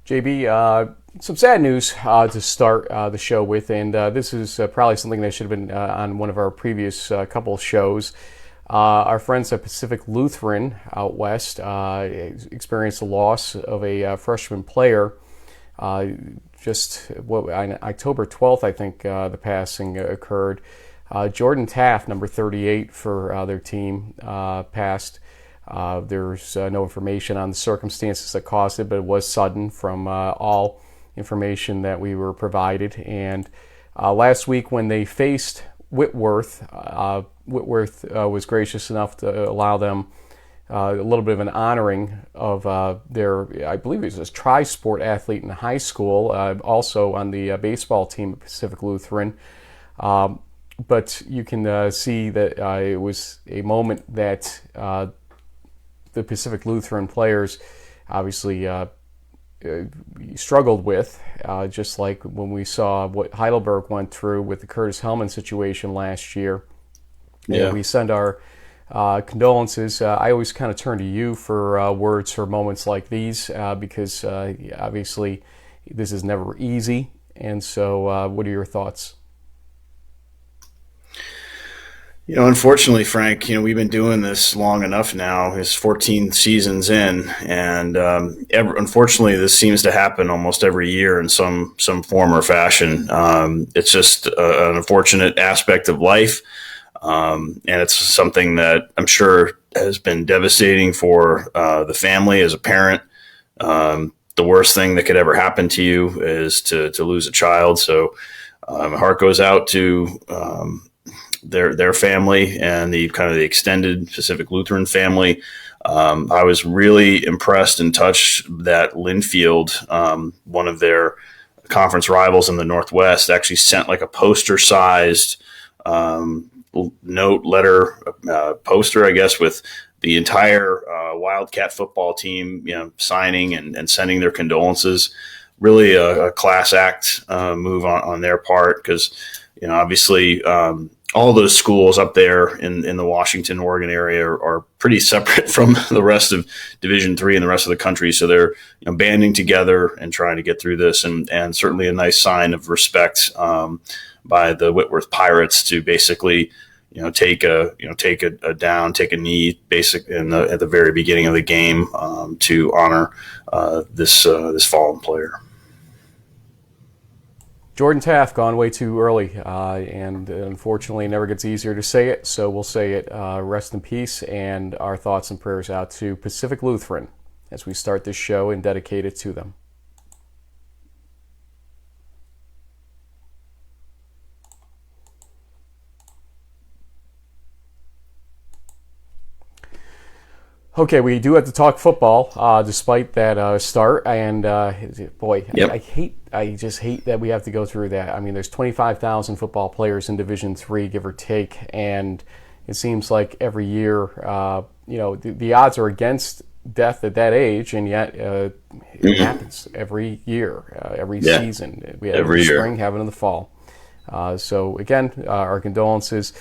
JB, some sad news to start the show with, and this is probably something that should have been on one of our previous couple shows. Our friends at Pacific Lutheran out west experienced the loss of a freshman player. On October 12th, I think the passing occurred. Jordan Taft, number 38 for their team, passed. There's no information on the circumstances that caused it, but it was sudden from all information that we were provided. And last week when they faced Whitworth, Whitworth was gracious enough to allow them a little bit of an honoring of their, I believe he was a tri-sport athlete in high school, also on the baseball team at Pacific Lutheran. But you can see that it was a moment that the Pacific Lutheran players obviously struggled with, just like when we saw what Heidelberg went through with the Curtis Hellman situation last year. Yeah. We send our condolences. I always kind of turn to you for words for moments like these because obviously this is never easy. And so what are your thoughts? Unfortunately, Frank, we've been doing this long enough now. It's 14 seasons in, and unfortunately, this seems to happen almost every year in some form or fashion. It's just an unfortunate aspect of life, and it's something that I'm sure has been devastating for the family as a parent. The worst thing that could ever happen to you is to lose a child. So my heart goes out to their family and the kind of the extended Pacific Lutheran family. I was really impressed and touched that Linfield, one of their conference rivals in the Northwest, actually sent like a poster-sized poster, I guess, with the entire Wildcat football team, signing and sending their condolences. Really a class act move on their part because, obviously all those schools up there in the Washington, Oregon area are pretty separate from the rest of Division III and the rest of the country. So they're banding together and trying to get through this, and certainly a nice sign of respect by the Whitworth Pirates to basically take a knee at the very beginning of the game to honor this fallen player. Jordan Taft gone way too early, and unfortunately it never gets easier to say it, so we'll say it. Rest in peace, and our thoughts and prayers out to Pacific Lutheran as we start this show and dedicate it to them. Okay, we do have to talk football, despite that start. And boy, yep. I just hate that we have to go through that. I mean, there's 25,000 football players in Division III, give or take, and it seems like every year, the odds are against death at that age, and yet it happens every year, every season. We have it in the spring, have it in the fall. So again, our condolences.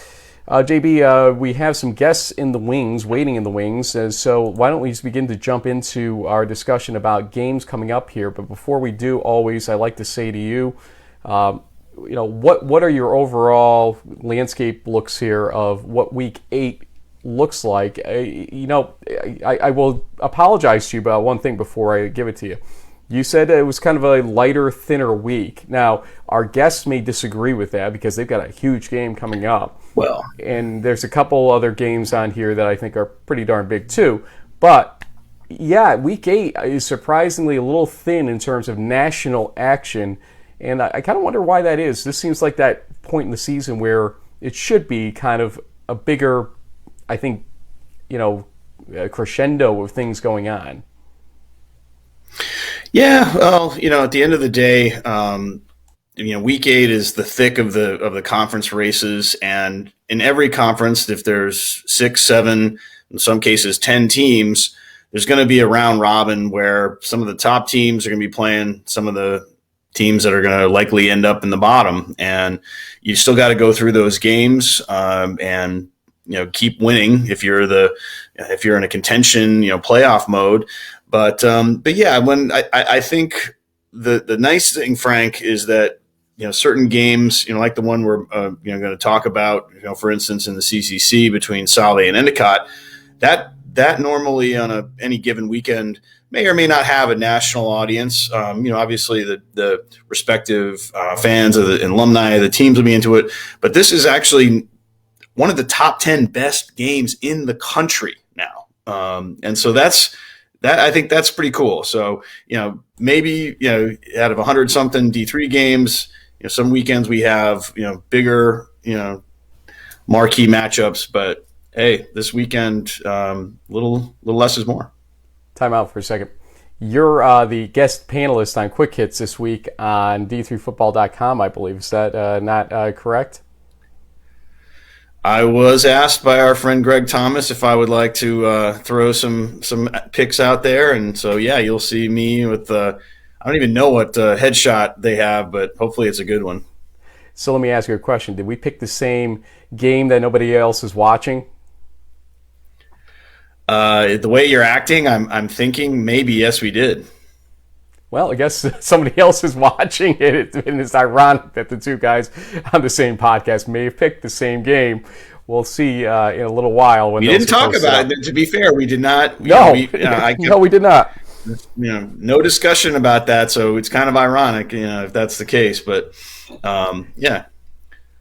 JB, we have some guests in the wings, waiting in the wings, so why don't we just begin to jump into our discussion about games coming up here. But before we do, always, I like to say to you, what are your overall landscape looks here of what Week 8 looks like? I will apologize to you about one thing before I give it to you. You said it was kind of a lighter, thinner week. Now, our guests may disagree with that because they've got a huge game coming up. Well, and there's a couple other games on here that I think are pretty darn big too. But, yeah, Week 8 is surprisingly a little thin in terms of national action. And I kind of wonder why that is. This seems like that point in the season where it should be kind of a bigger, I think, crescendo of things going on. Yeah, well, at the end of the day, Week 8 is the thick of the conference races, and in every conference, if there's 6, 7, in some cases 10 teams, there's going to be a round robin where some of the top teams are going to be playing some of the teams that are going to likely end up in the bottom, and you still got to go through those games and keep winning if you're in a contention playoff mode. But yeah, when I think the nice thing, Frank, is that certain games, like the one we're going to talk about, for instance, in the CCC between Salve and Endicott, that normally on any given weekend may or may not have a national audience. Obviously the respective fans of the alumni of the teams will be into it, but this is actually one of the top 10 best games in the country now, and so I think that's pretty cool. So maybe out of 100 something D3 games, some weekends we have bigger marquee matchups, but hey, this weekend little less is more. Time out for a second. You're the guest panelist on Quick Hits this week on D3Football.com, I believe. Is that not correct? I was asked by our friend Greg Thomas if I would like to throw some picks out there, and so yeah, you'll see me with I don't even know what headshot they have, but hopefully it's a good one. So let me ask you a question. Did we pick the same game that nobody else is watching? The way you're acting, I'm thinking maybe yes, we did. Well, I guess somebody else is watching it, and it's ironic that the two guys on the same podcast may have picked the same game. We'll see in a little while. When we didn't talk about it. To be fair, we did not. No, no, we did not. No discussion about that. So it's kind of ironic, if that's the case. But yeah,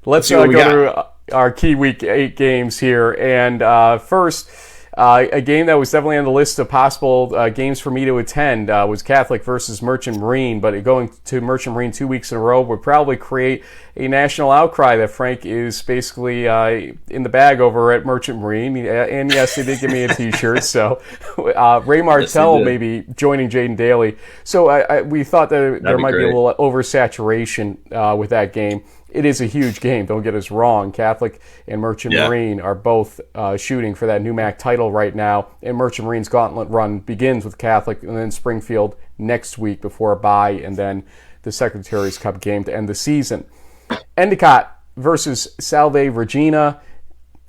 let's go through our key Week 8 games here, and first. A game that was definitely on the list of possible games for me to attend was Catholic versus Merchant Marine, but going to Merchant Marine 2 weeks in a row would probably create a national outcry that Frank is basically in the bag over at Merchant Marine. And yes, they did give me a t-shirt, so Ray Martell maybe joining Jaden Daly. So we thought that there might be a little oversaturation with that game. It is a huge game, don't get us wrong. Catholic and Merchant Marine are both shooting for that NUMAC title right now, and Merchant Marine's gauntlet run begins with Catholic and then Springfield next week before a bye, and then the Secretary's Cup game to end the season. Endicott versus Salve Regina.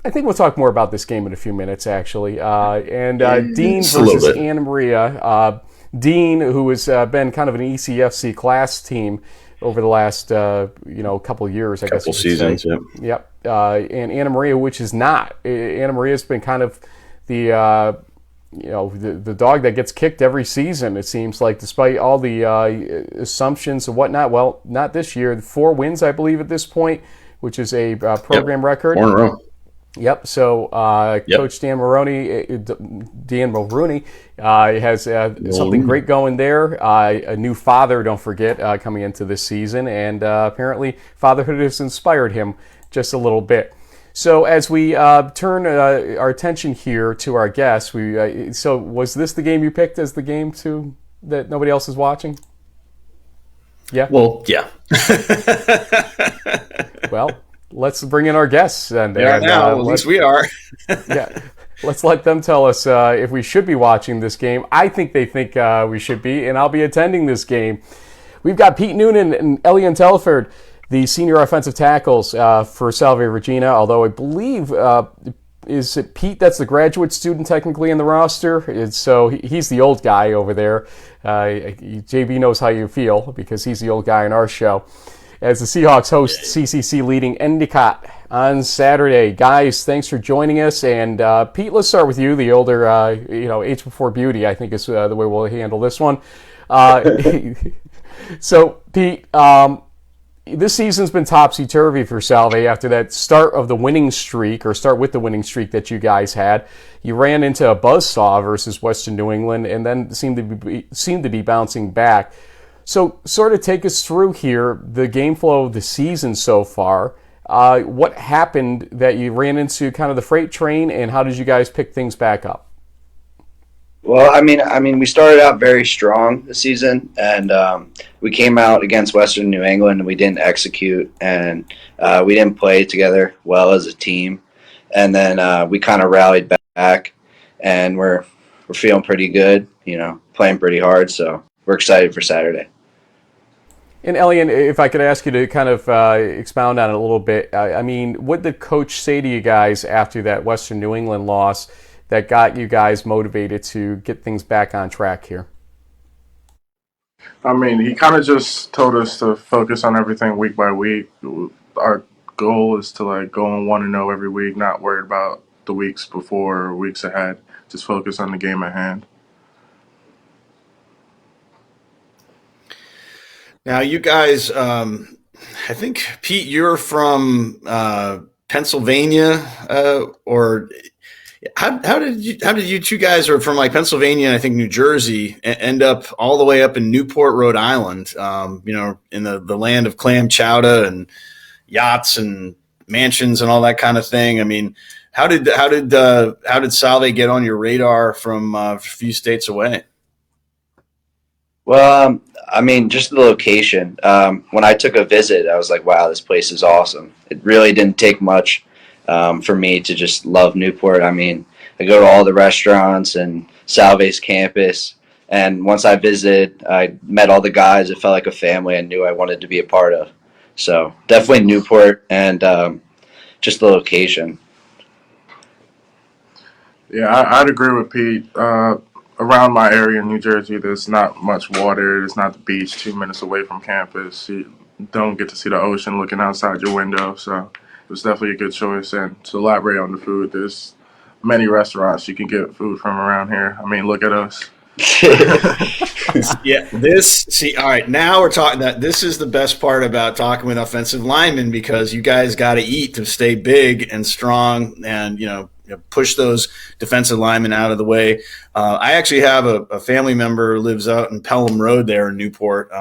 I think we'll talk more about this game in a few minutes, actually. And Dean versus Anna Maria. Dean, who has been kind of an ECFC class team over the last couple of years, I guess. Couple seasons, yep. And Anna Maria, which is not. Anna Maria's been kind of the dog that gets kicked every season, it seems like, despite all the assumptions and whatnot. Well, not this year. 4 wins, I believe, at this point, which is a program record. 4 in a row. Yep. So Coach Dan Maroney has something great going there. A new father, don't forget, coming into this season, and apparently fatherhood has inspired him just a little bit. So as we turn our attention here to our guests, so was this the game you picked as the game that nobody else is watching? Yeah. Well, yeah. Well. Let's bring in our guests. And at least we are. Yeah, let's let them tell us if we should be watching this game. I think they think we should be, and I'll be attending this game. We've got Pete Noonan and Elian Telford, the senior offensive tackles for Salve Regina, although I believe, is it Pete that's the graduate student technically in the roster? So he's the old guy over there. JB knows how you feel because he's the old guy in our show. As the Seahawks host CCC leading Endicott on Saturday. Guys, thanks for joining us. And Pete, let's start with you. The older, age before beauty, I think is the way we'll handle this one. So, Pete, this season's been topsy-turvy for Salve after that start with the winning streak that you guys had. You ran into a buzzsaw versus Western New England and then seemed to be bouncing back. So sort of take us through here the game flow of the season so far. What happened that you ran into kind of the freight train, and how did you guys pick things back up? Well, I mean, we started out very strong this season, and we came out against Western New England, and we didn't execute, and we didn't play together well as a team. And then we kind of rallied back, and we're feeling pretty good, playing pretty hard. So we're excited for Saturday. And Elian, if I could ask you to kind of expound on it a little bit, I mean, what did Coach say to you guys after that Western New England loss? that got you guys motivated to get things back on track here? I mean, he kind of just told us to focus on everything week by week. Our goal is to like go on 1-0 every week, not worried about the weeks before or weeks ahead. Just focus on the game at hand. Now, you guys, I think, Pete, you're from Pennsylvania, or how did you two guys are from like Pennsylvania and I think New Jersey end up all the way up in Newport, Rhode Island, in the land of clam chowder and yachts and mansions and all that kind of thing. I mean, how did Salve get on your radar from a few states away? Well, I mean, just the location. When I took a visit, I was like, wow, this place is awesome. It really didn't take much for me to just love Newport. I mean, I go to all the restaurants and Salve's campus. And once I visited, I met all the guys. It felt like a family I knew I wanted to be a part of. So definitely Newport and just the location. Yeah, I'd agree with Pete. Around my area in New Jersey, there's not much water. There's not the beach 2 minutes away from campus. You don't get to see the ocean looking outside your window. So it was definitely a good choice. And to elaborate on the food, there's many restaurants you can get food from around here. I mean, look at us. Yeah, all right, now we're talking that this is the best part about talking with offensive linemen, because you guys got to eat to stay big and strong and, push those defensive linemen out of the way. I actually have a family member who lives out in Pelham Road there in Newport.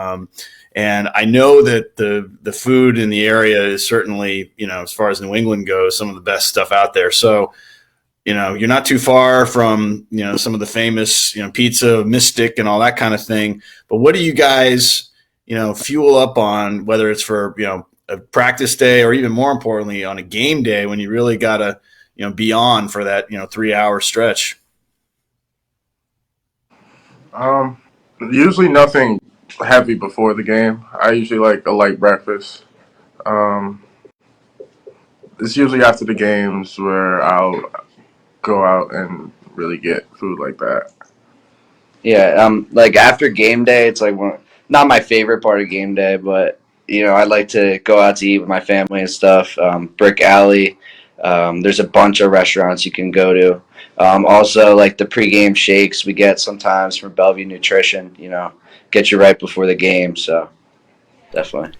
And I know that the food in the area is certainly, as far as New England goes, some of the best stuff out there. So, you're not too far from, some of the famous, pizza, Mystic and all that kind of thing. But what do you guys, fuel up on, whether it's for, a practice day or even more importantly on a game day when you really got to, be on for that, 3-hour stretch? Usually nothing heavy before the game. I usually like a light breakfast. It's usually after the games where I'll go out and really get food like that. Yeah, like after game day, it's like not my favorite part of game day, but I like to go out to eat with my family and stuff. Brick Alley, there's a bunch of restaurants you can go to. Also, like the pregame shakes we get sometimes from Bellevue Nutrition, get you right before the game. So definitely.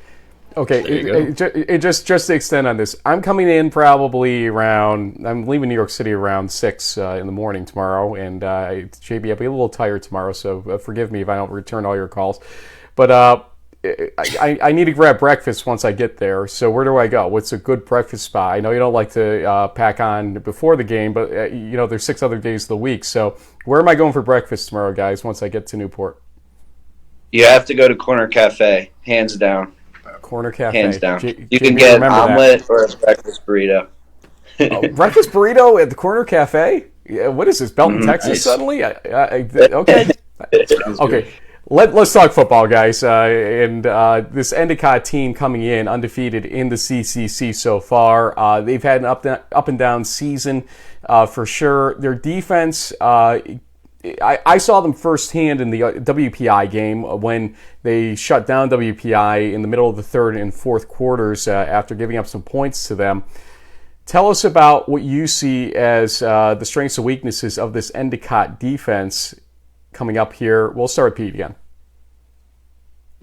Okay, just to extend on this, I'm coming in probably I'm leaving New York City around 6 in the morning tomorrow, and JB, I'll be a little tired tomorrow, so forgive me if I don't return all your calls. But I need to grab breakfast once I get there, so where do I go? What's a good breakfast spot? I know you don't like to pack on before the game, but there's 6 other days of the week, so where am I going for breakfast tomorrow, guys, once I get to Newport? You have to go to Corner Cafe, hands down. Corner Cafe. Hands down. You can get an omelet or a breakfast burrito. Breakfast burrito at the Corner Cafe? Yeah, what is this, Belton, Texas, nice. Suddenly? Okay. Okay. Let's talk football, guys. This Endicott team coming in undefeated in the CCC so far. They've had an up and down season for sure. Their defense, I saw them firsthand in the WPI game when they shut down WPI in the middle of the third and fourth quarters after giving up some points to them. Tell us about what you see as the strengths and weaknesses of this Endicott defense coming up here. We'll start with Pete again.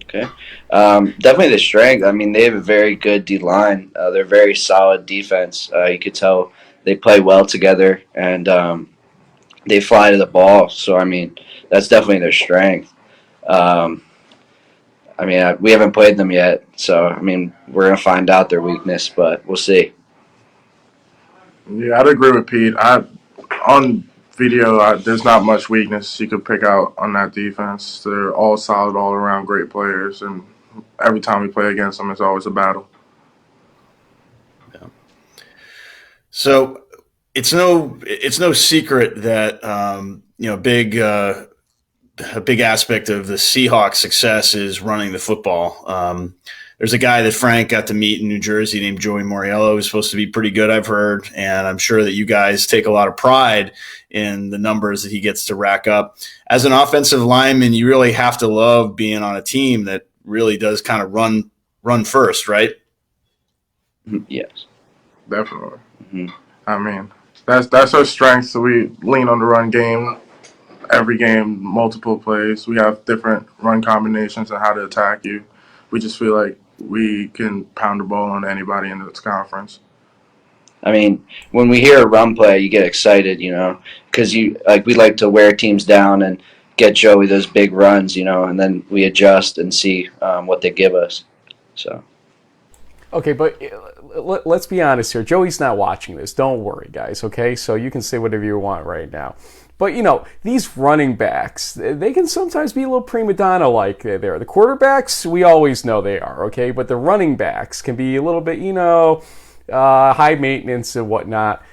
Okay. Definitely the strength. I mean, they have a very good D-line. They're a very solid defense. You could tell they play well together, and they fly to the ball. So, I mean, that's definitely their strength. We haven't played them yet. So, I mean, we're going to find out their weakness, but we'll see. Yeah, I'd agree with Pete. On video, there's not much weakness you could pick out on that defense. They're all solid, all around great players, and every time we play against them, it's always a battle. Yeah. So it's no secret that a big aspect of the Seahawks' success is running the football. there's a guy that Frank got to meet in New Jersey named Joey Moriello, who's supposed to be pretty good, I've heard. And I'm sure that you guys take a lot of pride in the numbers that he gets to rack up. As an offensive lineman, you really have to love being on a team that really does kind of run first, right? Yes. Definitely. Mm-hmm. I mean, that's our strength. So we lean on the run game every game, multiple plays. We have different run combinations and how to attack you. We just feel like we can pound the ball on anybody in this conference. I mean, when we hear a run play, you get excited, because we like to wear teams down and get Joey those big runs, and then we adjust and see what they give us. So. Okay, but let's be honest here. Joey's not watching this. Don't worry, guys, okay? So you can say whatever you want right now. But, these running backs, they can sometimes be a little prima donna-like there. The quarterbacks, we always know they are, okay? But the running backs can be a little bit, high maintenance and whatnot.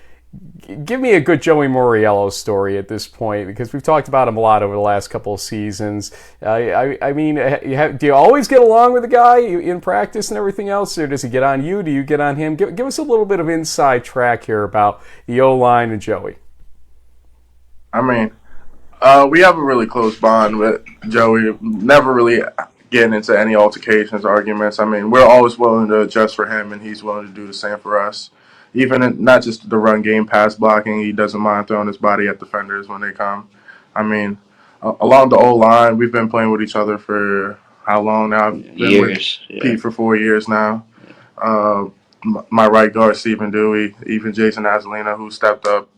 Give me a good Joey Moriello story at this point, because we've talked about him a lot over the last couple of seasons. I mean, do you always get along with the guy in practice and everything else, or does he get on you? Do you get on him? Give us a little bit of inside track here about the O-line and Joey. I mean, we have a really close bond with Joey. Never really getting into any altercations, arguments. I mean, we're always willing to adjust for him, and he's willing to do the same for us. Even not just the run game, pass blocking, he doesn't mind throwing his body at defenders when they come. I mean, along the O-line, we've been playing with each other for how long now? I've been years, with Pete for 4 years now. My right guard, Stephen Dewey, even Jason Azalina, who stepped up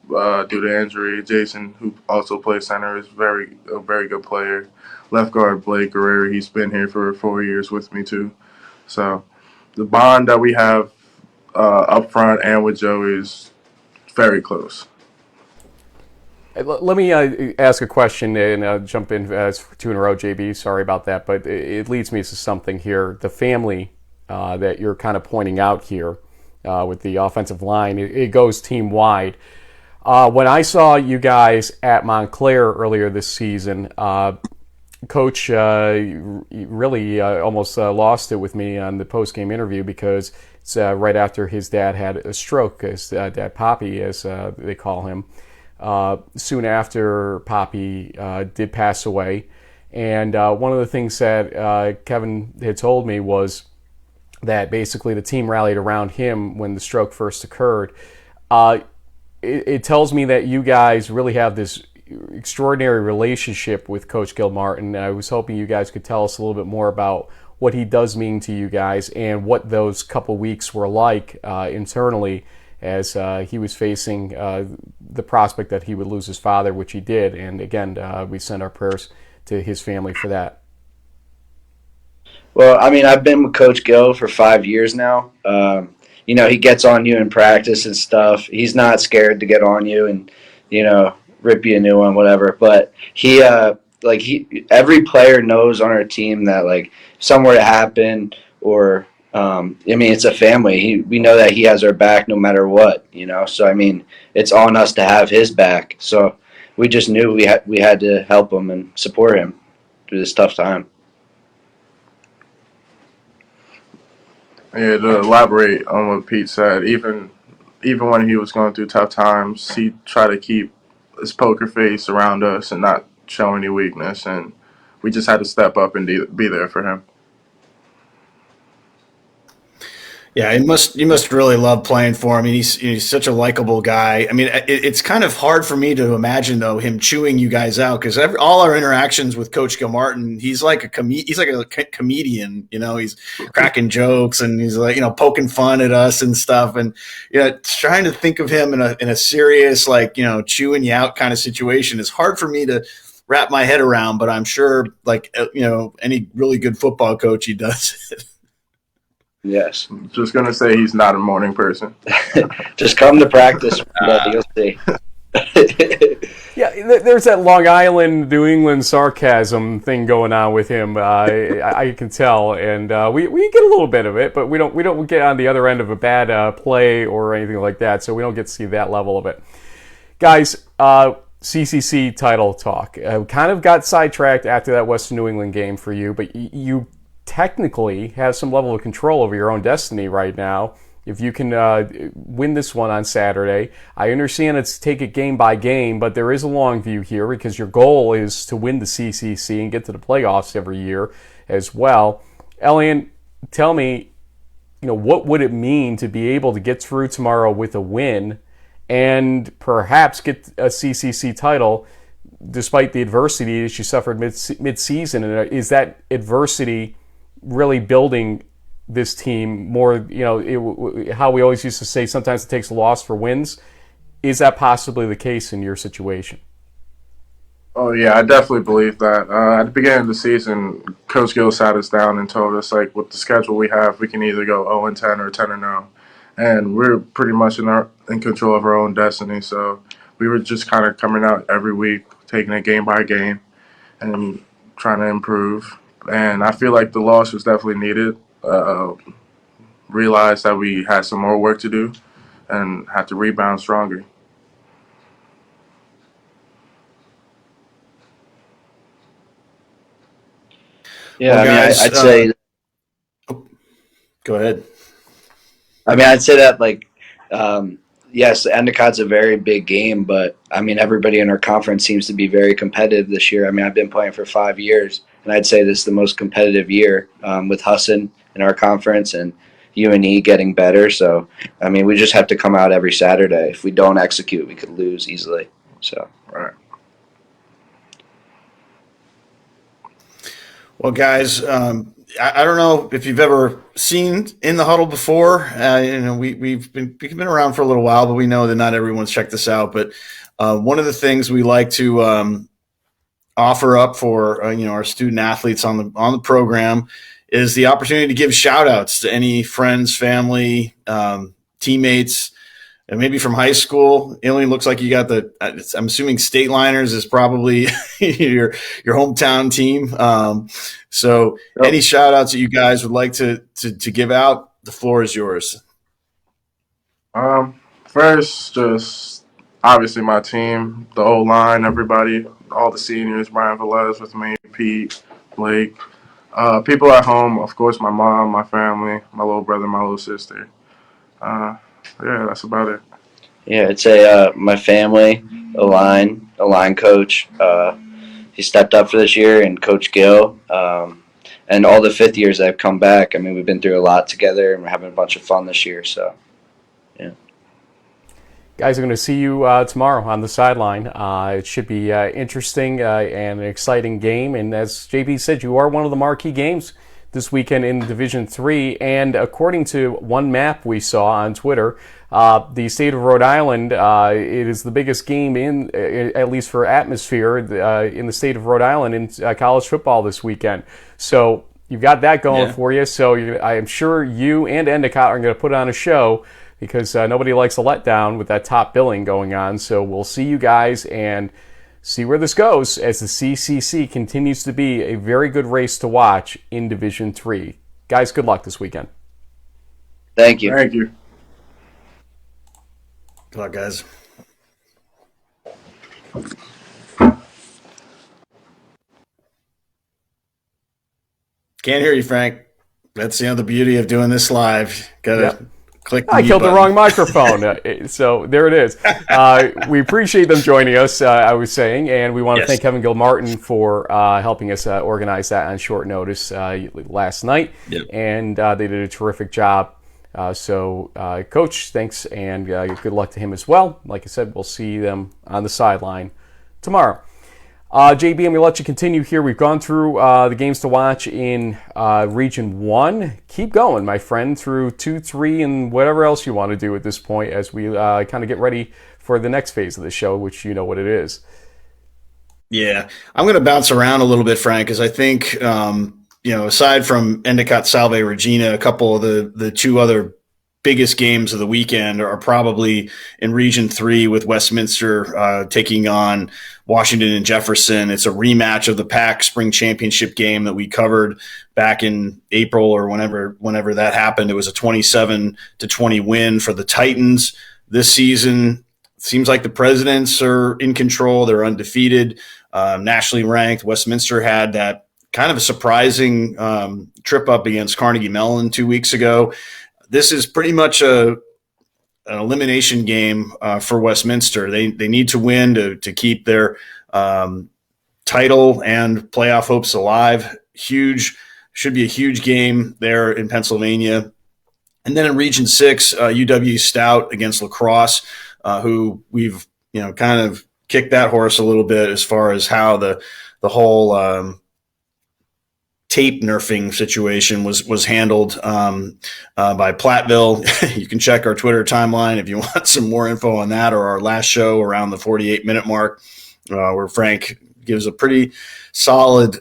due to injury. Jason, who also plays center, is a very good player. Left guard, Blake Guerrero, he's been here for 4 years with me too. So the bond that we have up front and with Joey is very close. Let me ask a question and jump in two in a row, JB. Sorry about that, but it leads me to something here. The family that you're kind of pointing out here with the offensive line, it goes team-wide. When I saw you guys at Montclair earlier this season, Coach really almost lost it with me on the post-game interview, because it's right after his dad had a stroke, his dad Poppy, as they call him. Soon after Poppy did pass away. And one of the things that Kevin had told me was that basically the team rallied around him when the stroke first occurred. It tells me that you guys really have this extraordinary relationship with Coach Gilmartin. I was hoping you guys could tell us a little bit more about what he does mean to you guys and what those couple weeks were like internally as he was facing the prospect that he would lose his father, which he did. And again, we send our prayers to his family for that. Well, I mean, I've been with Coach Gill for 5 years now. He gets on you in practice and stuff. He's not scared to get on you and, rip you a new one, whatever. But every player knows on our team that, like, if something were to happen or, it's a family. We know that he has our back no matter what, So, I mean, it's on us to have his back. So we just knew we had to help him and support him through this tough time. Yeah, to elaborate on what Pete said, even when he was going through tough times, he tried to keep his poker face around us and not show any weakness, and we just had to step up and be there for him. Yeah, you must really love playing for him. I mean, he's such a likable guy. I mean, it's kind of hard for me to imagine though him chewing you guys out, because all our interactions with Coach Gilmartin, he's like a comedian. He's cracking jokes and he's like poking fun at us and stuff. And trying to think of him in a serious chewing you out kind of situation is hard for me to wrap my head around. But I'm sure any really good football coach, he does it. Yes. Just going to say he's not a morning person. Just come to practice. You'll see. Yeah, there's that Long Island, New England sarcasm thing going on with him. I can tell, and we get a little bit of it, but we don't get on the other end of a bad play or anything like that, so we don't get to see that level of it. Guys, CCC title talk. Kind of got sidetracked after that Western New England game for you, but you technically have some level of control over your own destiny right now. If you can win this one on Saturday, I understand it's take it game by game, but there is a long view here because your goal is to win the CCC and get to the playoffs every year as well. Elian, tell me, what would it mean to be able to get through tomorrow with a win and perhaps get a CCC title despite the adversity that you suffered mid-season? And is that adversity really building this team more, how we always used to say sometimes it takes a loss for wins? Is that possibly the case in your situation? Oh, yeah, I definitely believe that. At the beginning of the season, Coach Gill sat us down and told us, with the schedule we have, we can either go 0-10 or 10-0. And we're pretty much in control of our own destiny. So we were just kind of coming out every week, taking it game by game and trying to improve. And I feel like the loss was definitely needed. Realized that we had some more work to do and had to rebound stronger. Yeah, well, guys, I'd say. Go ahead. I'd say that yes, Endicott's a very big game, but everybody in our conference seems to be very competitive this year. I've been playing for 5 years, and I'd say this is the most competitive year with Husson in our conference and UNE getting better. So, we just have to come out every Saturday. If we don't execute, we could lose easily. So, right. Well, guys, I don't know if you've ever seen In the Huddle before. We've been around for a little while, but we know that not everyone's checked this out. But one of the things we like to offer up for our student athletes on the program is the opportunity to give shout outs to any friends, family, teammates, and maybe from high school. Elian, looks like you got I'm assuming State Liners is probably your hometown team. So any shout outs that you guys would like to give out, the floor is yours. First, just obviously my team, the O-line, everybody, all the seniors, Brian Velez with me, Pete, Blake. People at home, of course, my mom, my family, my little brother, my little sister. Yeah, that's about it. Yeah, I'd say my family, a line coach. He stepped up for this year, and Coach Gill. And all the fifth years that have come back. We've been through a lot together, and we're having a bunch of fun this year. So, yeah. Guys, I'm going to see you tomorrow on the sideline. It should be interesting and an exciting game. And as JB said, you are one of the marquee games this weekend in Division III. And according to one map we saw on Twitter, the state of Rhode Island, it is the biggest game at least for atmosphere, in the state of Rhode Island in college football this weekend. So you've got that going for you. So I am sure you and Endicott are going to put on a show because nobody likes a letdown with that top billing going on. So we'll see you guys and see where this goes as the CCC continues to be a very good race to watch in Division III. Guys, good luck this weekend. Thank you. Thank you. Good luck, guys. Can't hear you, Frank. That's the beauty of doing this live. Gotta click the I killed button. the wrong microphone. So there it is. We appreciate them joining us, I was saying, and we want to thank Kevin Gilmartin for helping us organize that on short notice last night. Yep. And they did a terrific job. So, Coach, thanks, and good luck to him as well. Like I said, we'll see them on the sideline tomorrow. JB, I'm going to let you continue here. We've gone through the games to watch in Region 1. Keep going, my friend, through 2, 3, and whatever else you want to do at this point as we kind of get ready for the next phase of the show, which you know what it is. Yeah, I'm going to bounce around a little bit, Frank, because I think, aside from Endicott, Salve Regina, a couple of the two other biggest games of the weekend are probably in Region 3 with Westminster taking on Washington and Jefferson. It's a rematch of the PAC Spring Championship game that we covered back in April or whenever that happened. It was a 27-20 win for the Titans this season. Seems like the Presidents are in control. They're undefeated, nationally ranked. Westminster had that kind of a surprising trip up against Carnegie Mellon 2 weeks ago. This is pretty much an elimination game for Westminster. They need to win to keep their title and playoff hopes alive. Should be a huge game there in Pennsylvania. And then in Region 6, UW Stout against La Crosse, who we've kind of kicked that horse a little bit as far as how the whole tape nerfing situation was handled by Platteville. You can check our Twitter timeline if you want some more info on that, or our last show around the 48-minute mark, where Frank gives a pretty solid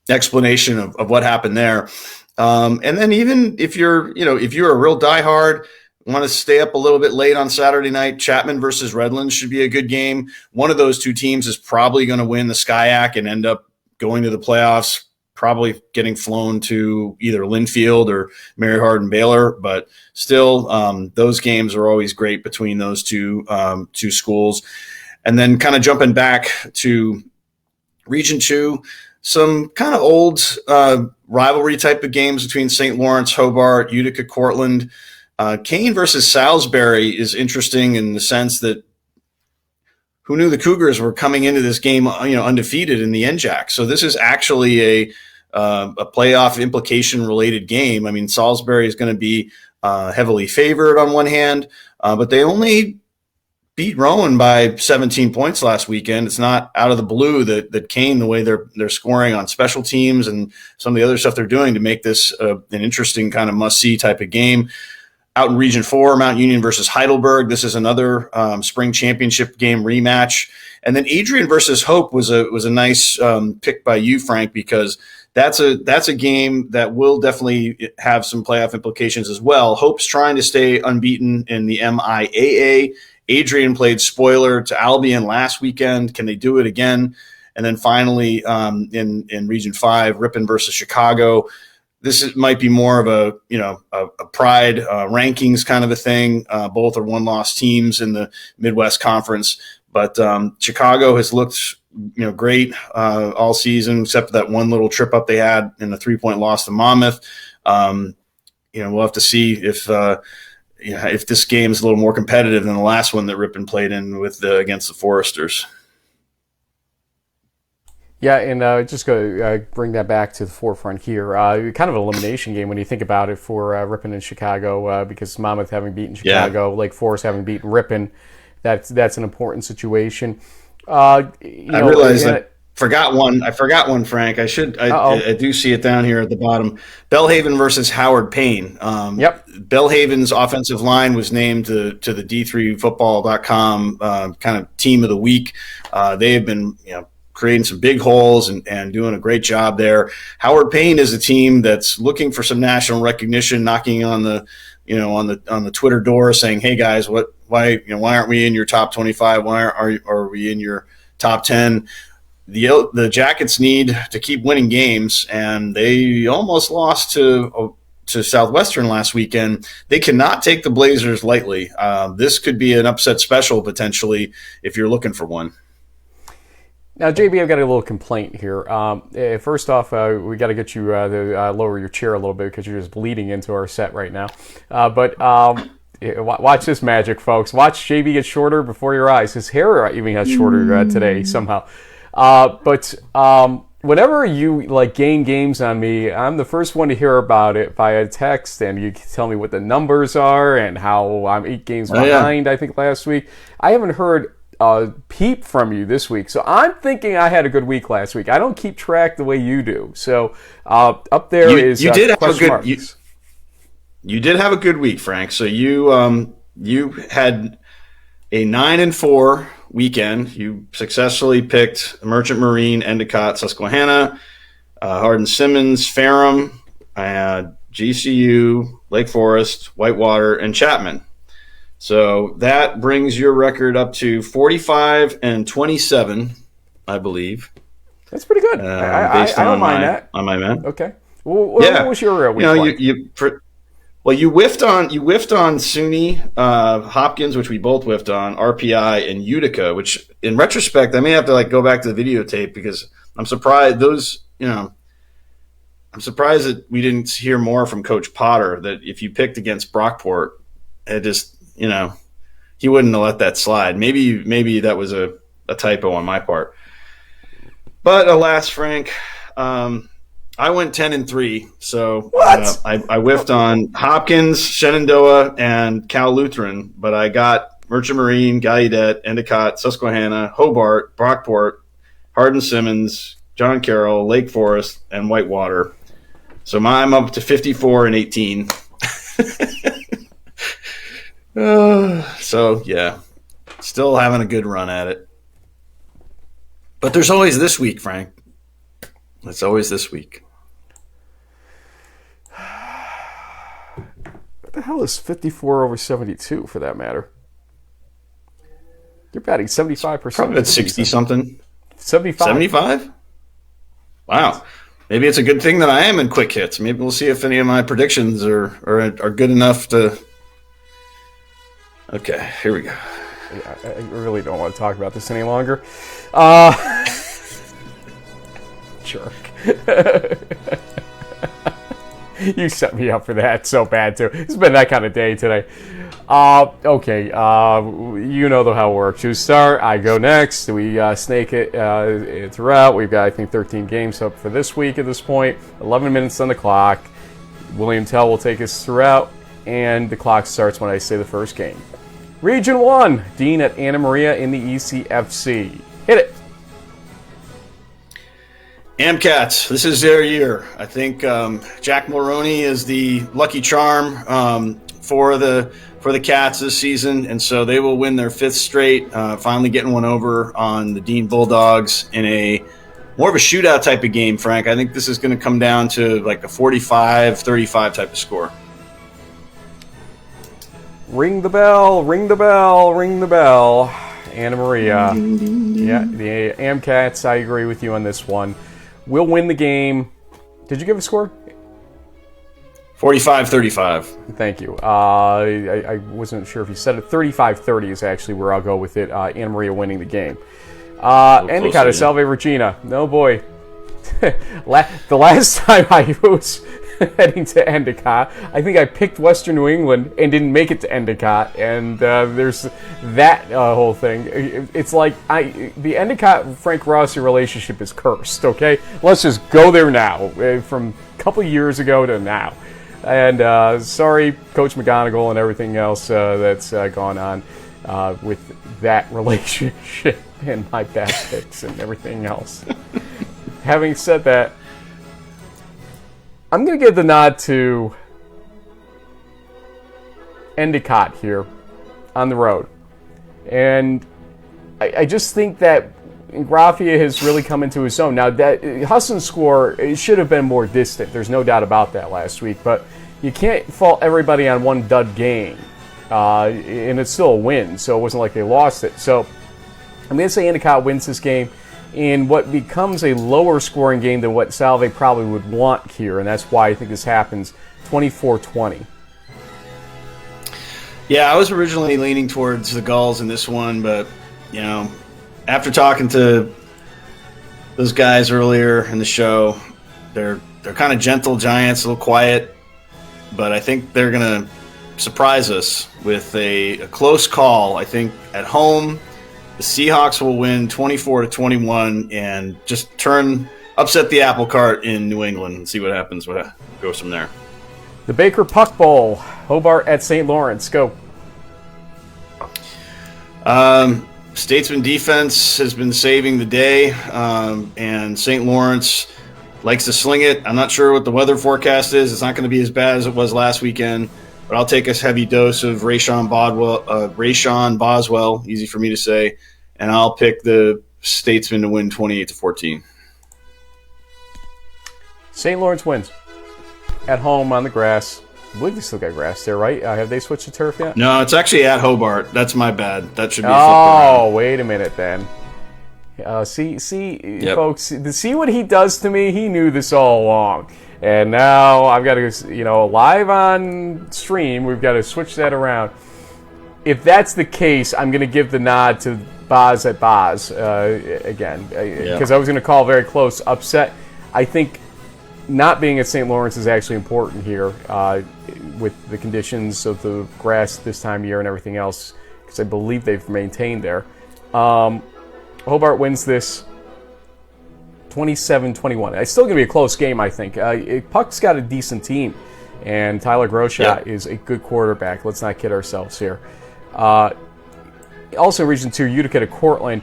explanation of what happened there. And then even if you're a real diehard, want to stay up a little bit late on Saturday night, Chapman versus Redlands should be a good game. One of those two teams is probably going to win the SCIAC and end up going to the playoffs, probably getting flown to either Linfield or Mary Hardin Baylor. But still, those games are always great between those two schools. And then kind of jumping back to Region 2, some kind of old rivalry type of games between St. Lawrence, Hobart, Utica, Cortland. Kane versus Salisbury is interesting in the sense that who knew the Cougars were coming into this game, undefeated in the NJAC. So this is actually a playoff implication related game. I mean, Salisbury is going to be heavily favored on one hand, but they only beat Rowan by 17 points last weekend. It's not out of the blue that Kane, the way they're scoring on special teams and some of the other stuff they're doing to make this an interesting kind of must-see type of game. Out in Region 4, Mount Union versus Heidelberg. This is another spring championship game rematch. And then Adrian versus Hope was a nice pick by you, Frank, because that's a game that will definitely have some playoff implications as well. Hope's trying to stay unbeaten in the MIAA. Adrian played spoiler to Albion last weekend. Can they do it again? And then finally, in Region 5, Ripon versus Chicago. Might be more of a pride rankings kind of a thing. Both are one-loss teams in the Midwest Conference, but Chicago has looked great all season, except for that one little trip up they had in the 3-point loss to Monmouth. We'll have to see if this game is a little more competitive than the last one that Ripon played in against the Foresters. Yeah, and just go bring that back to the forefront here. Kind of an elimination game when you think about it for Ripon and Chicago, because Monmouth having beaten Chicago, Lake Forest having beaten Ripon, that's an important situation. I realized I forgot one, Frank. I do see it down here at the bottom. Belhaven versus Howard Payne. Yep. Belhaven's offensive line was named to the D3Football.com kind of team of the week. They have been creating some big holes and doing a great job there. Howard Payne is a team that's looking for some national recognition, knocking on the on the Twitter door saying, "Hey guys, why aren't we in your top 25? Why are we in your top 10?" The Jackets need to keep winning games, and they almost lost to Southwestern last weekend. They cannot take the Blazers lightly. This could be an upset special potentially if you're looking for one. Now, JB, I've got a little complaint here. First off, we got to get you to lower your chair a little bit because you're just bleeding into our set right now. But watch this magic, folks. Watch JB get shorter before your eyes. His hair even got shorter today somehow. But whenever you gain games on me, I'm the first one to hear about it via text, and you tell me what the numbers are and how I'm 8 games behind. I think last week I haven't heard peep from you this week, so I'm thinking I had a good week last week. I don't keep track the way you do, so up there you did have question marks. You did have a good week, Frank. So you had a 9-4 weekend. You successfully picked Merchant Marine, Endicott, Susquehanna, Hardin Simmons, Ferrum, GCU, Lake Forest, Whitewater, and Chapman. So that brings your record up to 45-27, I believe. That's pretty good. I don't mind that. On my man. Okay. What was your week like? You whiffed on SUNY, Hopkins, which we both whiffed on, RPI, and Utica. Which, in retrospect, I may have to go back to the videotape because I'm surprised those I'm surprised that we didn't hear more from Coach Potter, that if you picked against Brockport, it just, he wouldn't have let that slide. Maybe that was a typo on my part. But alas, Frank, I went 10-3. So I whiffed on Hopkins, Shenandoah, and Cal Lutheran, but I got Merchant Marine, Gallaudet, Endicott, Susquehanna, Hobart, Brockport, Hardin-Simmons, John Carroll, Lake Forest, and Whitewater. So I'm up to 54-18. So, yeah, still having a good run at it. But there's always this week, Frank. It's always this week. What the hell is 54 over 72, for that matter? You're batting 75%. Probably at 60-something. 75? 75? Wow. Maybe it's a good thing that I am in quick hits. Maybe we'll see if any of my predictions are good enough to... Okay, here we go. I really don't want to talk about this any longer. Jerk. You set me up for that so bad, too. It's been that kind of day today. Okay, you know how it works. You start, I go next. We snake it throughout. We've got, I think, 13 games up for this week at this point. 11 minutes on the clock. William Tell will take us throughout, and the clock starts when I say the first game. Region 1, Dean at Anna Maria in the ECFC. Hit it. Amcats, this is their year. I think Jack Mulroney is the lucky charm for the Cats this season, and so they will win their 5th straight, finally getting one over on the Dean Bulldogs in a more of a shootout type of game, Frank. I think this is going to come down to like a 45-35 type of score. Ring the bell, ring the bell, ring the bell. Anna Maria. Yeah, the Amcats, I agree with you on this one. We'll win the game. Did you give a score? 45-35. Thank you. I wasn't sure if you said it. 35-30 is actually where I'll go with it. Anna Maria winning the game. Endicott at Salve Regina. No, boy. The last time I was heading to Endicott, I think I picked Western New England and didn't make it to Endicott, and there's that whole thing. It's like the Endicott-Frank Rossi relationship is cursed, okay? Let's just go there now, from a couple years ago to now. And sorry, Coach McGonigal and everything else that's gone on with that relationship and my bad picks and everything else. Having said that, I'm going to give the nod to Endicott here on the road. And I just think that Grafia has really come into his own. Now, that Husson score, it should have been more distant. There's no doubt about that last week. But you can't fault everybody on one dud game. And it's still a win, so it wasn't like they lost it. So I'm going to say Endicott wins this game in what becomes a lower scoring game than what Salve probably would want here, and that's why I think this happens. 24-20. Yeah, I was originally leaning towards the Gulls in this one, but after talking to those guys earlier in the show, they're kind of gentle giants, a little quiet, but I think they're going to surprise us with a close call. I think at home, the Seahawks will win 24-21 and just upset the apple cart in New England and see what happens. What goes from there. The Baker Puck Bowl, Hobart at St. Lawrence. Go. Statesman defense has been saving the day, and St. Lawrence likes to sling it. I'm not sure what the weather forecast is. It's not going to be as bad as it was last weekend, but I'll take a heavy dose of Rayshon Boswell, easy for me to say, and I'll pick the Statesman to win 28-14. St. Lawrence wins. At home on the grass. I believe they still got grass there, right? Have they switched to turf yet? No, it's actually at Hobart. That's my bad. That should be flipped around. Wait a minute then. See, yep. Folks, see what he does to me? He knew this all along. And now I've got to, live on stream, we've got to switch that around. If that's the case, I'm going to give the nod to Boz at Boz again. Because I was going to call very close upset. I think not being at St. Lawrence is actually important here with the conditions of the grass this time of year and everything else, because I believe they've maintained there. Hobart wins this 27-21. It's still going to be a close game, I think. Puck's got a decent team, and Tyler Groshot is a good quarterback. Let's not kid ourselves here. Also, Region 2, Utica to Cortland.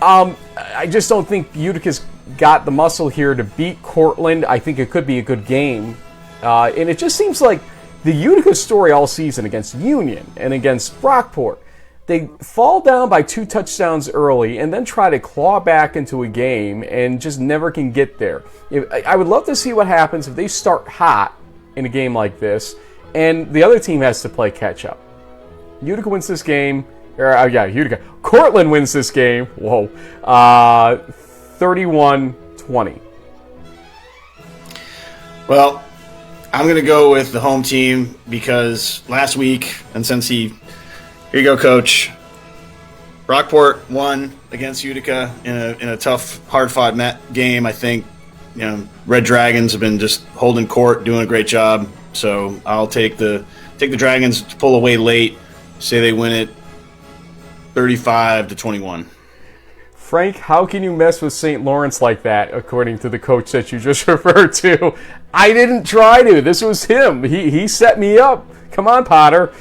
I just don't think Utica's got the muscle here to beat Cortland. I think it could be a good game. And it just seems like the Utica story all season against Union and against Brockport, they fall down by 2 touchdowns early and then try to claw back into a game and just never can get there. I would love to see what happens if they start hot in a game like this and the other team has to play catch up. Utica wins this game. Utica. Cortland wins this game. 31-20. Well, I'm going to go with the home team because last week, and since here you go, Coach. Brockport won against Utica in a tough, hard-fought game. I think Red Dragons have been just holding court, doing a great job. So I'll take the Dragons to pull away late. Say they win it 35-21. Frank, how can you mess with St. Lawrence like that, according to the coach that you just referred to? I didn't try to. This was him. He set me up. Come on, Potter.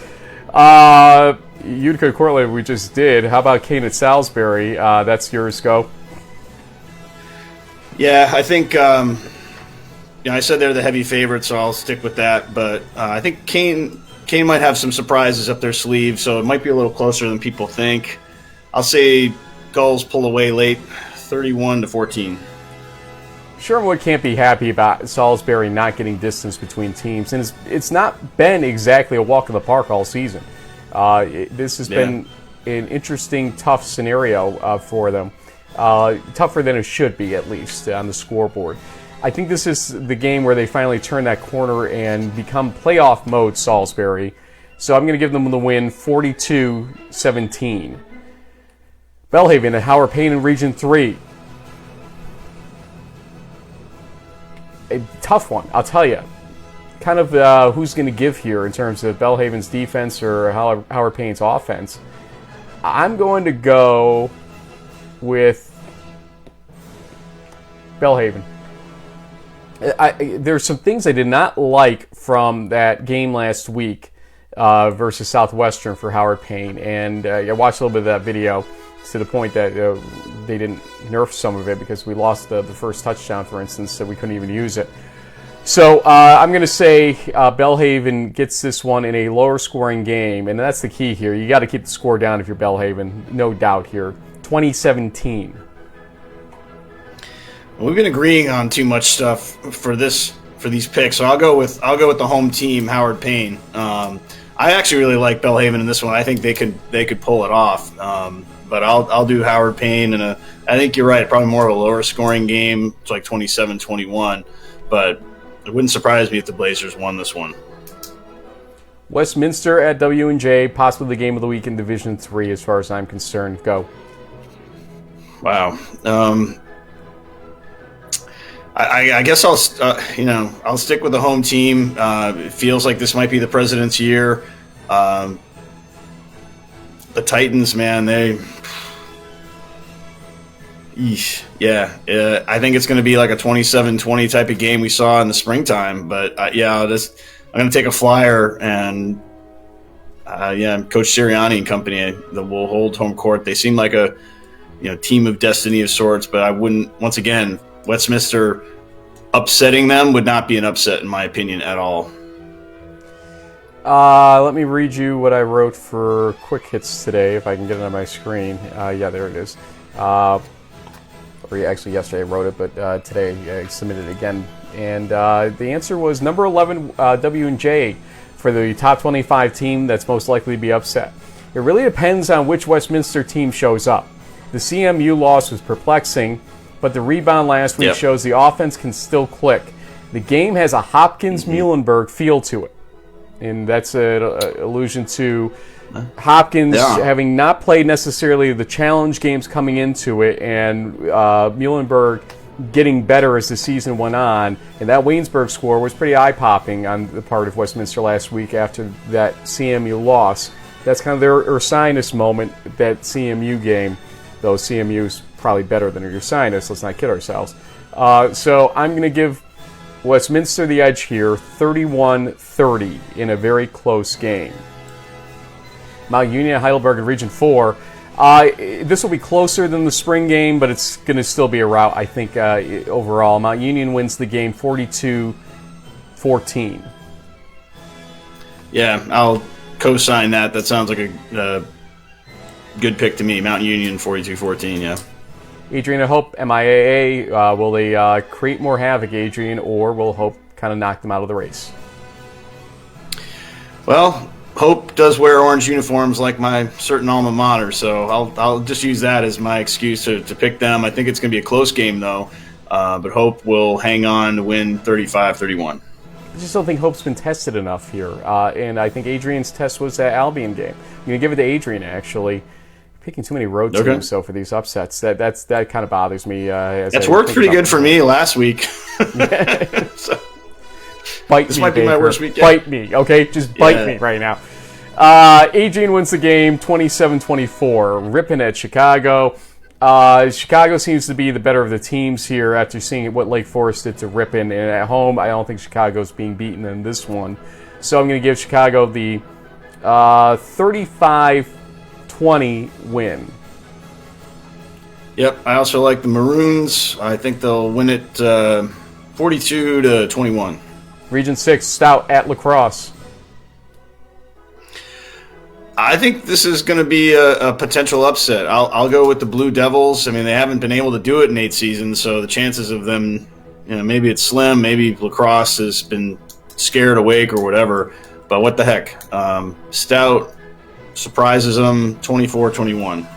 Utica Cortland we just did. How about Kane at Salisbury? That's yours, go. Yeah, I think I said they're the heavy favorites, so I'll stick with that. But I think Kane might have some surprises up their sleeve, so it might be a little closer than people think. I'll say Gulls pull away late, 31-14. Sherwood can't be happy about Salisbury not getting distance between teams, and it's not been exactly a walk in the park all season. This has been an interesting, tough scenario for them. Tougher than it should be, at least, on the scoreboard. I think this is the game where they finally turn that corner and become playoff mode, Salisbury. So I'm going to give them the win, 42-17. Belhaven and Howard Payne in Region 3. A tough one, I'll tell you. Kind of who's going to give here in terms of Belhaven's defense or Howard Payne's offense. I'm going to go with Belhaven. There's some things I did not like from that game last week versus Southwestern for Howard Payne, and I watched a little bit of that video to the point that they didn't nerf some of it because we lost the first touchdown, for instance, so we couldn't even use it. So I'm going to say Belhaven gets this one in a lower scoring game, and that's the key here. You got to keep the score down if you're Belhaven, no doubt here. 2017. We've been agreeing on too much stuff for these picks, so I'll go with the home team, Howard Payne. I actually really like Belhaven in this one. I think they could pull it off. But I'll do Howard Payne, and I think you're right. Probably more of a lower scoring game. It's like 27-21, but it wouldn't surprise me if the Blazers won this one. Westminster at W&J, possibly the game of the week in Division 3 as far as I'm concerned. Go. Wow. I guess I'll stick with the home team. It feels like this might be the president's year. The Titans, man, I think it's going to be like a 27-20 type of game we saw in the springtime. But I'm going to take a flyer, and Coach Sirianni and company will hold home court. They seem like a team of destiny of sorts, but I wouldn't. Once again, Westminster upsetting them would not be an upset in my opinion at all. Let me read you what I wrote for quick hits today, if I can get it on my screen. There it is. Actually, yesterday I wrote it, but today I submitted it again. And the answer was number 11, W&J, for the top 25 team that's most likely to be upset. It really depends on which Westminster team shows up. The CMU loss was perplexing, but the rebound last week shows the offense can still click. The game has a Hopkins-Muhlenberg feel to it. And that's an allusion to Hopkins having not played necessarily the challenge games coming into it, and Muhlenberg getting better as the season went on, and that Waynesburg score was pretty eye-popping on the part of Westminster last week after that CMU loss. That's kind of their Ursinus moment, that CMU game, though CMU's probably better than Ursinus, let's not kid ourselves. So I'm going to give Westminster the edge here, 31-30 in a very close game. Mount Union and Heidelberg in Region 4. This will be closer than the spring game, but it's going to still be a rout, I think, overall. Mount Union wins the game 42-14. Yeah, I'll co-sign that. That sounds like a good pick to me. Mount Union 42-14, yeah. Adrian, I hope MIAA, will they create more havoc, Adrian, or will Hope kind of knock them out of the race? Well, Hope does wear orange uniforms like my certain alma mater, so I'll just use that as my excuse to pick them. I think it's going to be a close game, though, but Hope will hang on to win 35-31. I just don't think Hope's been tested enough here, and I think Adrian's test was that Albion game. I'm going to give it to Adrian, actually. Picking too many road teams, so for these upsets, that kind of bothers me. That's worked pretty good for me last week. So, bite this me, might be my worst week yet. Bite me, okay? Just bite me right now. Adrian wins the game 27-24. Ripping at Chicago. Chicago seems to be the better of the teams here after seeing what Lake Forest did to Ripon. And at home, I don't think Chicago's being beaten in this one. So I'm going to give Chicago the 35-20 win. Yep, I also like the Maroons. I think they'll win it 42-21. Region 6, Stout at La Crosse. I think this is going to be a potential upset. I'll go with the Blue Devils. I mean, they haven't been able to do it in 8 seasons, so the chances of them, maybe it's slim. Maybe La Crosse has been scared awake or whatever. But what the heck? Stout surprises them 24-21.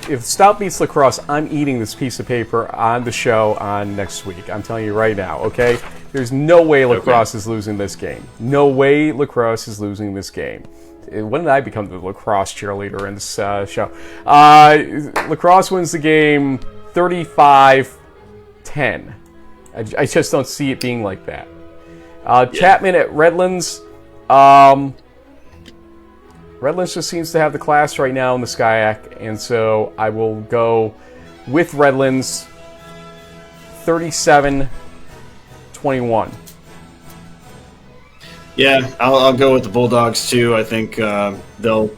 If Stout beats La Crosse, I'm eating this piece of paper on the show on next week. I'm telling you right now, okay? There's no way La Crosse is losing this game. No way La Crosse is losing this game. When did I become the La Crosse cheerleader in this show? La Crosse wins the game 35-10. I just don't see it being like that. Chapman at Redlands. Redlands just seems to have the class right now in the SCIAC, and so I will go with Redlands 37-21. Yeah, I'll go with the Bulldogs too. I think they'll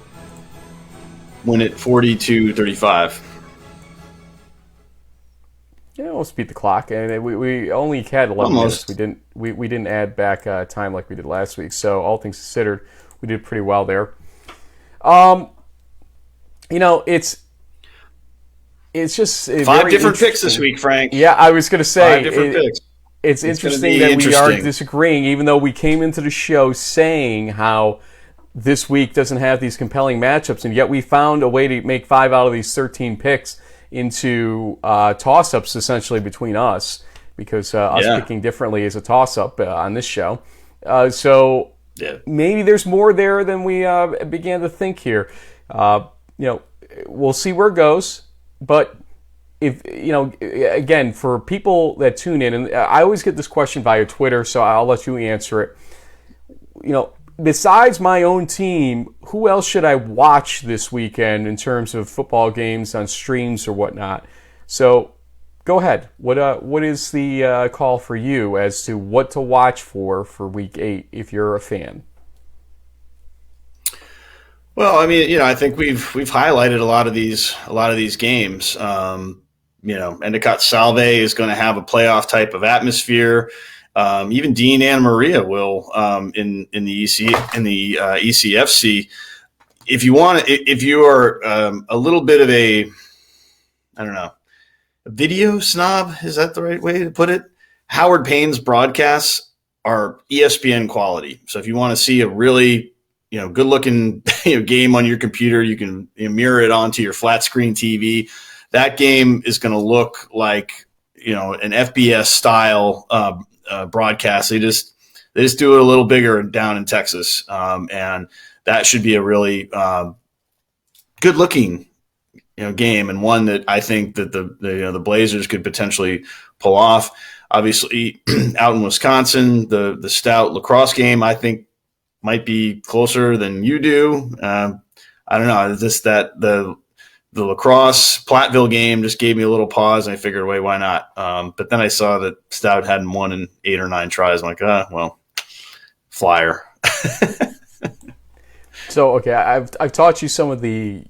win it 42-35. Yeah, almost beat the clock, and we only had 11 almost. minutes. We didn't add back time like we did last week. So all things considered, we did pretty well there. It's just 5 different picks this week, Frank. Yeah, I was going to say 5 different picks. It's interesting that we are disagreeing, even though we came into the show saying how this week doesn't have these compelling matchups, and yet we found a way to make 5 out of these 13 picks into toss-ups essentially between us, because us picking differently is a toss-up on this show. So maybe there's more there than we began to think here. We'll see where it goes, but if again, for people that tune in, and I always get this question via Twitter, so I'll let you answer it. Besides my own team, who else should I watch this weekend in terms of football games on streams or whatnot? So go ahead. What is the call for you as to what to watch for Week 8 if you're a fan? Well, I mean, I think we've highlighted a lot of these games. Endicott Salve is going to have a playoff type of atmosphere. Even Dean Anna Maria will in the ECFC. If you are a little bit of a video snob, is that the right way to put it? Howard Payne's broadcasts are ESPN quality. So if you want to see a really good looking game on your computer, you can mirror it onto your flat screen TV. That game is going to look like an FBS style broadcast. They just do it a little bigger down in Texas, and that should be a really good looking game, and one that I think that the Blazers could potentially pull off. Obviously, out in Wisconsin, the Stout lacrosse game I think might be closer than you do. I don't know. It's just that the lacrosse Platteville game just gave me a little pause, and I figured, wait, why not? But then I saw that Stout hadn't won in 8 or 9 tries. I'm like, well, Flyer. So, okay, I've taught you some of the,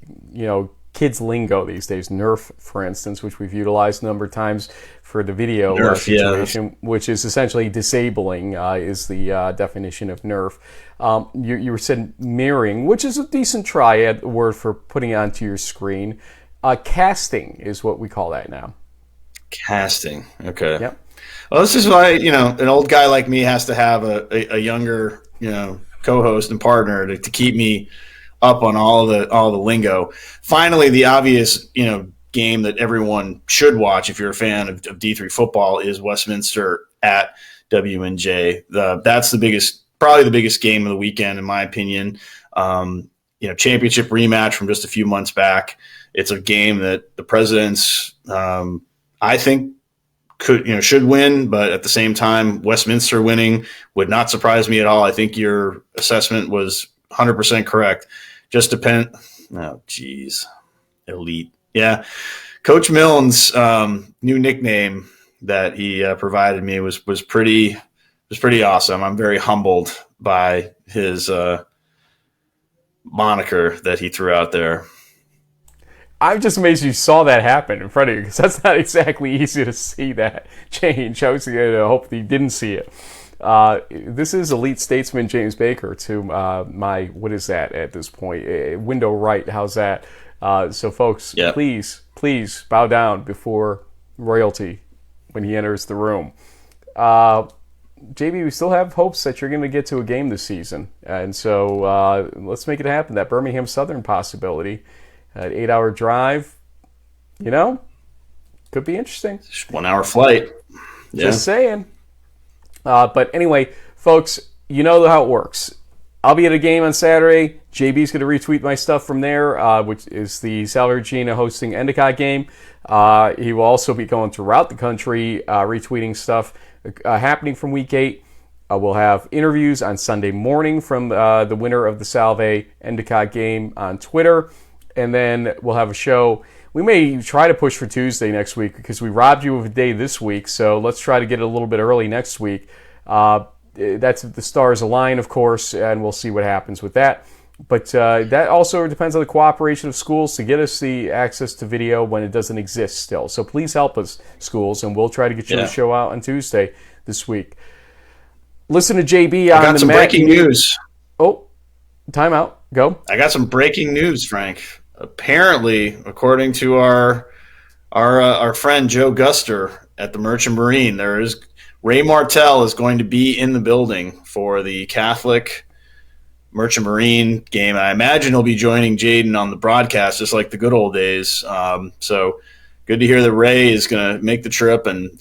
kids lingo these days. Nerf, for instance, which we've utilized a number of times for the video situation, which is essentially disabling, is the definition of Nerf. You said mirroring, which is a decent triad word for putting it onto your screen. Casting is what we call that now. Casting, okay. Yep. Well, this is why, an old guy like me has to have a younger, co-host and partner to keep me up on all the lingo. Finally, the obvious, game that everyone should watch if you're a fan of D3 football is Westminster at WNJ. That's probably the biggest game of the weekend, in my opinion. Championship rematch from just a few months back. It's a game that the Presidents, I think, should win, but at the same time, Westminster winning would not surprise me at all. I think your assessment was 100% correct. Just depend. Oh, geez, elite. Yeah, Coach Milne's new nickname that he provided me was pretty awesome. I'm very humbled by his moniker that he threw out there. I'm just amazed you saw that happen in front of you, because that's not exactly easy to see that change. I was going to hope that you didn't see it. This is elite statesman James Baker to my, what is that at this point? Window right, how's that? So folks, yep. Please bow down before royalty when he enters the room. JB, we still have hopes that you're going to get to a game this season. And so let's make it happen. That Birmingham Southern possibility. An 8-hour drive, could be interesting. 1 hour flight. Yeah. Just saying. But anyway, folks, you know how it works. I'll be at a game on Saturday. JB's going to retweet my stuff from there, which is the Salve Regina hosting Endicott game. He will also be going throughout the country retweeting stuff happening from Week 8. We'll have interviews on Sunday morning from the winner of the Salve Endicott game on Twitter. And then we'll have a show. We may try to push for Tuesday next week because we robbed you of a day this week. So let's try to get it a little bit early next week. That's if the stars align, of course, and we'll see what happens with that. But that also depends on the cooperation of schools to get us the access to video when it doesn't exist still. So please help us, schools, and we'll try to get you the show out on Tuesday this week. Listen to JB on I got some breaking news. Oh, timeout. Go. I got some breaking news, Frank. Apparently, according to our friend Joe Guster at the Merchant Marine, Ray Martell is going to be in the building for the Catholic Merchant Marine game. I imagine he'll be joining Jaden on the broadcast, just like the good old days. So good to hear that Ray is going to make the trip and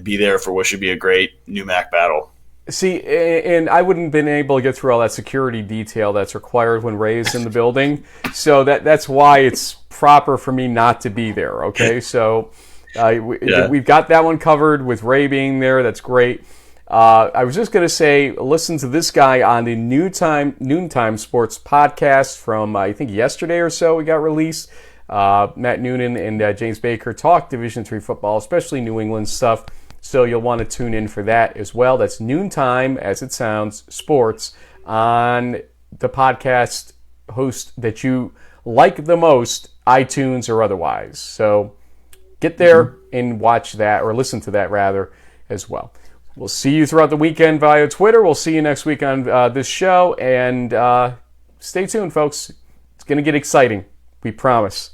be there for what should be a great NUMAC battle. See, and I wouldn't have been able to get through all that security detail that's required when Ray is in the building. So that's why it's proper for me not to be there, okay? So we've got that one covered with Ray being there. That's great. I was just going to say, listen to this guy on the Noontime Sports podcast from, I think, yesterday or so it got released. Matt Noonan and James Baker talk Division III football, especially New England stuff. So you'll want to tune in for that as well. That's Noontime, as it sounds, sports on the podcast host that you like the most, iTunes or otherwise. So get there and watch that, or listen to that rather, as well. We'll see you throughout the weekend via Twitter. We'll see you next week on this show. And stay tuned, folks. It's going to get exciting. We promise.